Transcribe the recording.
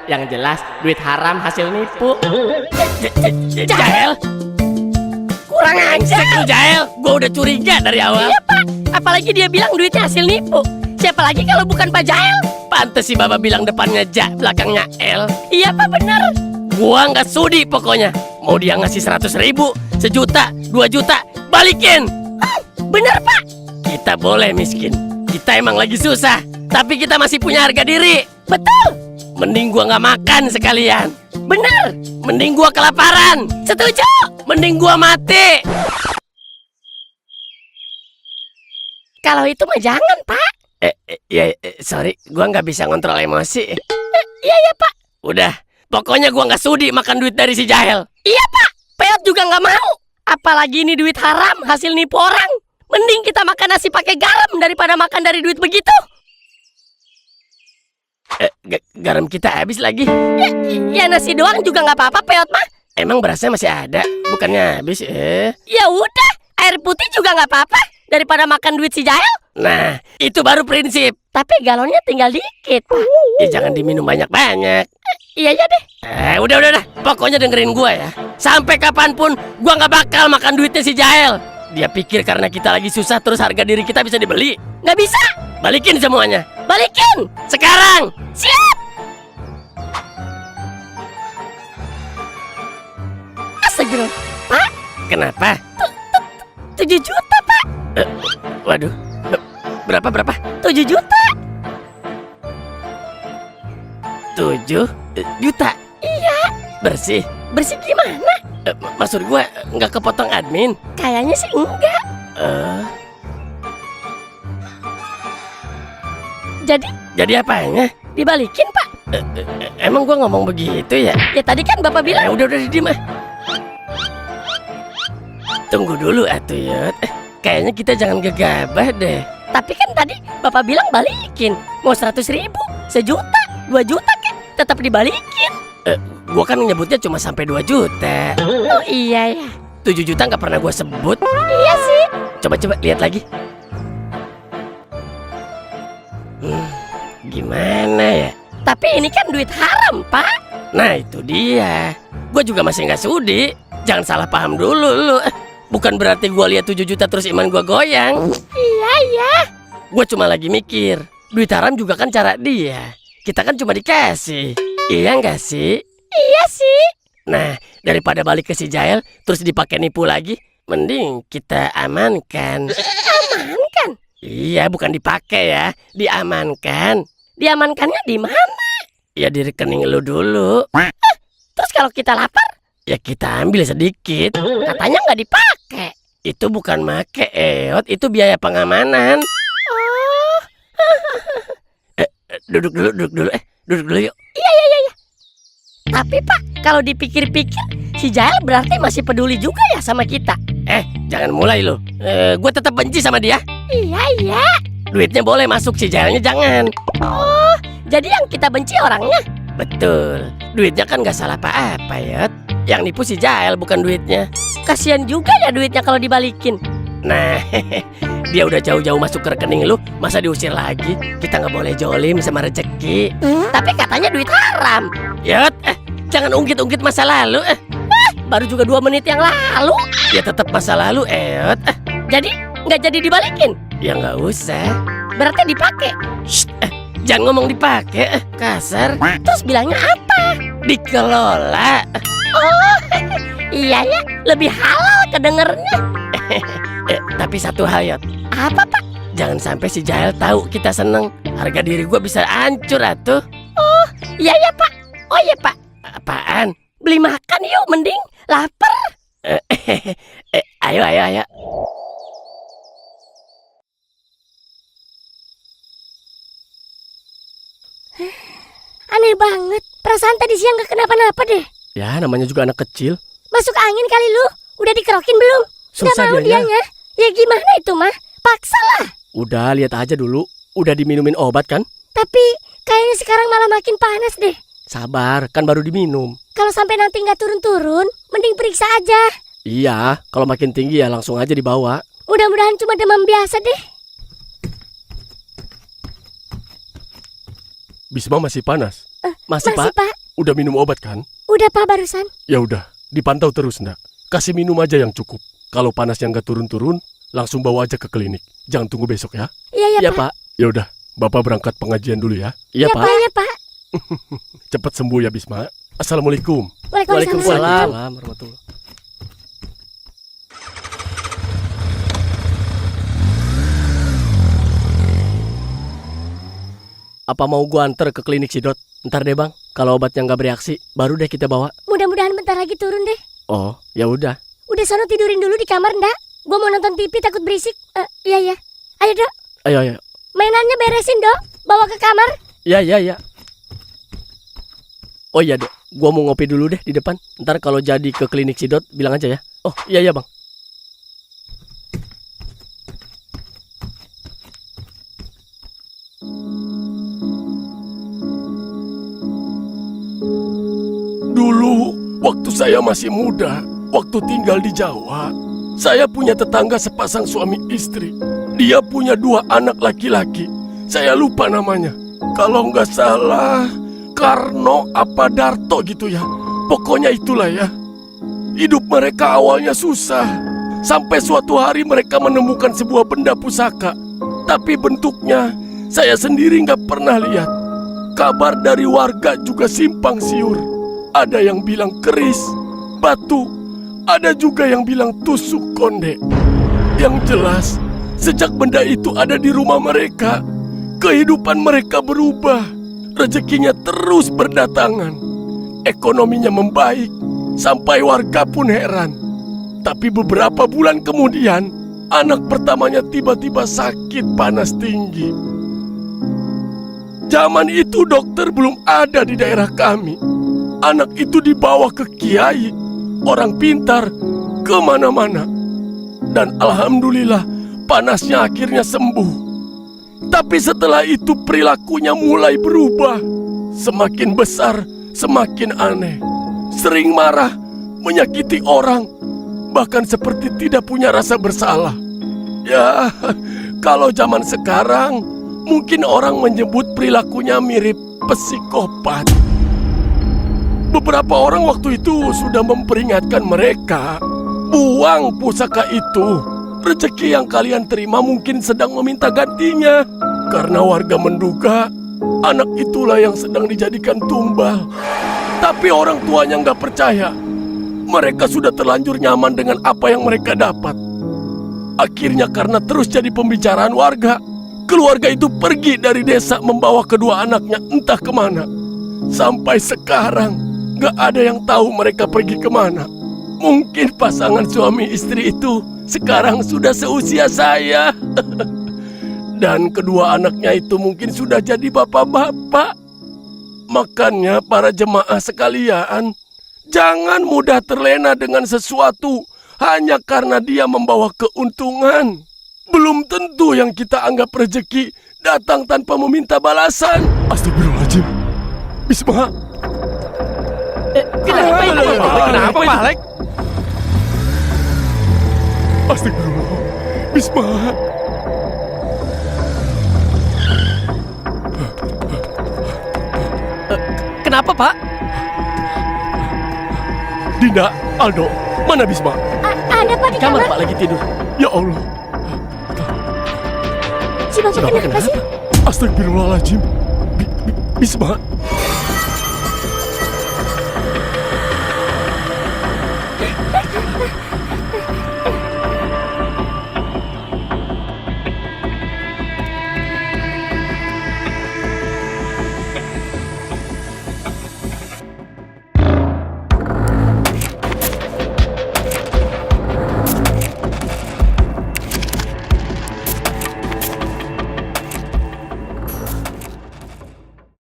Yang jelas duit haram hasil nipu. Jahel, Kurang brengsek ajar. lu Jahel. Gua udah curiga dari awal. Iya Pak, apalagi dia bilang duitnya hasil nipu. Siapa lagi kalau bukan Pak Jahel? Pantes si Bapak bilang depannya Ja, belakangnya L. Iya Pak, bener. Gua nggak sudi pokoknya. Mau dia ngasih 100.000, 1 juta, 2 juta, balikin. Bener Pak. Kita boleh miskin, kita emang lagi susah, tapi kita masih punya harga diri. Betul. Mending gua nggak makan sekalian. Bener. Mending gua kelaparan. Setuju. Mending gua mati. Kalau itu mah jangan Pak. Sorry, gua nggak bisa ngontrol emosi. Iya ya Pak. Udah, pokoknya gua nggak sudi makan duit dari si Jahel. Iya Pak. Peot juga nggak mau. Apalagi ini duit haram hasil nipu orang. Mending kita makan nasi pakai garam daripada makan dari duit begitu. Garam kita habis lagi. Ya nasi doang juga nggak apa-apa Peot mah. Emang berasnya masih ada, bukannya habis. Ya udah, air putih juga nggak apa-apa daripada makan duit si Jahel. Nah, itu baru prinsip. Tapi galonnya tinggal dikit Pak. Jangan diminum banyak-banyak. Iya ya deh. Udah. Pokoknya dengerin gua ya. Sampai kapanpun gua nggak bakal makan duitnya si Jahel. Dia pikir karena kita lagi susah terus harga diri kita bisa dibeli. Nggak bisa. Balikin semuanya. Balikin. Sekarang. Siap. Astagfirullah. Pak, Kenapa? 7 juta Pak. Waduh. Berapa? 7 juta. 7 juta. Iya. Bersih. Bersih gimana? Maksud gua nggak kepotong admin. Kayaknya sih enggak. Jadi apanya? Dibalikin Pak. Emang gua ngomong begitu ya? Ya tadi kan Bapak bilang. Udah diem ah. Tunggu dulu atuh Yot. Kayaknya kita jangan gegabah deh. Tapi kan tadi Bapak bilang balikin. Mau 100.000, 1 juta, 2 juta kan tetap dibalikin. Gua kan nyebutnya cuma sampai 2 juta. Oh iya ya. 7 juta nggak pernah gua sebut. Iya sih. Coba lihat lagi. Gimana ya? Tapi ini kan duit haram Pak. Nah itu dia. Gua juga masih nggak sudi. Jangan salah paham dulu lu. Bukan berarti gua lihat 7 juta terus iman gua goyang. Iya ya. Gua cuma lagi mikir, duit haram juga kan cara dia. Kita kan cuma dikasih. Iya nggak sih? Iya sih. Nah, daripada balik ke si Jahel terus dipakai nipu lagi, mending kita amankan. Amankan. Iya, bukan dipakai ya, diamankan. Diamankannya di mana? Ya di rekening lu dulu. Terus kalau kita lapar, Ya kita ambil sedikit. katanya nggak dipakai. Itu bukan make, Eot, itu biaya pengamanan. Oh. Duduk dulu. Duduk dulu yuk. Iya. Tapi Pak, kalau dipikir-pikir, si Jahel berarti masih peduli juga ya sama kita. Jangan mulai lu. Gue tetap benci sama dia. Iya. Duitnya boleh masuk, si Jahelnya jangan. Oh, jadi yang kita benci orangnya. Betul. Duitnya kan gak salah apa-apa, Yot. Yang nipu si Jahel bukan duitnya. Kasian juga ya duitnya kalau dibalikin. Nah, dia udah jauh-jauh masuk ke rekening lu, masa diusir lagi? Kita nggak boleh jolim sama rezeki. Tapi katanya duit haram. Yot, jangan ungkit-ungkit masa lalu. Baru juga 2 menit yang lalu. Ya tetap masa lalu, Yot. Jadi nggak jadi dibalikin. Ya nggak usah. Berarti dipakai. Jangan ngomong dipakai, kasar. Terus bilangnya apa? Dikelola. Oh, iya ya, lebih halal kedengernya. Tapi satu hal, Yot. Apa Pak? Jangan sampai si Jahel tahu kita seneng. Harga diri gua bisa hancur atuh. Iya ya Pak. Oh iya Pak, Apaan? beli makan yuk mending. Lapar. Ayo. Aneh banget. Perasaan tadi siang gak kenapa-napa deh. Ya, namanya juga anak kecil. Masuk angin kali lu. Udah dikerokin belum? Gak Susah mau dianya. dianya. Ya gimana itu mah? Paksa lah. Udah, lihat aja dulu. Udah diminumin obat kan? Tapi kayaknya sekarang malah makin panas deh. Sabar, kan baru diminum. Kalau sampai nanti nggak turun-turun, mending periksa aja. Iya, kalau makin tinggi ya langsung aja dibawa. Mudah-mudahan cuma demam biasa deh. Bisma masih panas. Masih, Pak? Pak? Udah minum obat kan? Udah Pak barusan. Ya udah, dipantau terus ndak. Kasih minum aja yang cukup. Kalau panasnya nggak turun-turun, langsung bawa aja ke klinik. Jangan tunggu besok ya. Iya Iya, Pak. Pak. Ya udah, Bapak berangkat pengajian dulu ya. Iya, Pak. Iya Pak. Cepat sembuh ya Bisma. Assalamualaikum. Waalaikumsalam. Warahmatullahi. Apa mau gua anter ke klinik Sidot? Ntar deh bang, kalau obatnya nggak bereaksi, baru deh kita bawa. Mudah-mudahan bentar lagi turun deh. Oh, ya udah. Udah sono tidurin dulu di kamar ndak? Gua mau nonton TV takut berisik. Iya. Ayo Dok, Ayo, ayo. mainannya beresin Dok. Bawa ke kamar. Ya. Oh iya dok, gua mau ngopi dulu deh di depan. Ntar kalau jadi ke klinik Sidot, bilang aja ya. Oh iya bang. Dulu, waktu saya masih muda, waktu tinggal di Jawa, saya punya tetangga sepasang suami istri. Dia punya 2 anak laki-laki. Saya lupa namanya. Kalau nggak salah, Karno apa Darto gitu ya. Pokoknya itulah ya. Hidup mereka awalnya susah. Sampai suatu hari mereka menemukan sebuah benda pusaka. Tapi bentuknya saya sendiri nggak pernah lihat. Kabar dari warga juga simpang siur. Ada yang bilang keris, batu, ada juga yang bilang tusuk konde. Yang jelas, sejak benda itu ada di rumah mereka, kehidupan mereka berubah. Rezekinya terus berdatangan. Ekonominya membaik, sampai warga pun heran. Tapi beberapa bulan kemudian, anak pertamanya tiba-tiba sakit panas tinggi. Zaman itu dokter belum ada di daerah kami. Anak itu dibawa ke kiai, orang pintar, kemana-mana. Dan alhamdulillah panasnya akhirnya sembuh. Tapi setelah itu perilakunya mulai berubah. Semakin besar, semakin aneh. Sering marah, menyakiti orang, bahkan seperti tidak punya rasa bersalah. Ya, kalau zaman sekarang, mungkin orang menyebut perilakunya mirip psikopat. Beberapa orang waktu itu sudah memperingatkan mereka, buang pusaka itu. Rezeki yang kalian terima mungkin sedang meminta gantinya. Karena warga menduga anak itulah yang sedang dijadikan tumbal. Tapi orang tuanya nggak percaya. Mereka sudah terlanjur nyaman dengan apa yang mereka dapat. Akhirnya karena terus jadi pembicaraan warga, keluarga itu pergi dari desa membawa kedua anaknya entah kemana. Sampai sekarang gak ada yang tahu mereka pergi kemana. Mungkin pasangan suami istri itu sekarang sudah seusia saya. Dan kedua anaknya itu mungkin sudah jadi bapak-bapak. Makanya para jemaah sekalian, jangan mudah terlena dengan sesuatu hanya karena dia membawa keuntungan. Belum tentu yang kita anggap rezeki datang tanpa meminta balasan. Astagfirullahaladzim. Bisma. Kenapa Pak Alek? Astagfirullah. Bisma. Kenapa Pak? Dinda, Aldo, mana Bisma? Ada Pak di Kamar kamar. Pak lagi tidur. Ya Allah. Si Bapak kenapa sih? Astagfirullahaladzim. Bisma.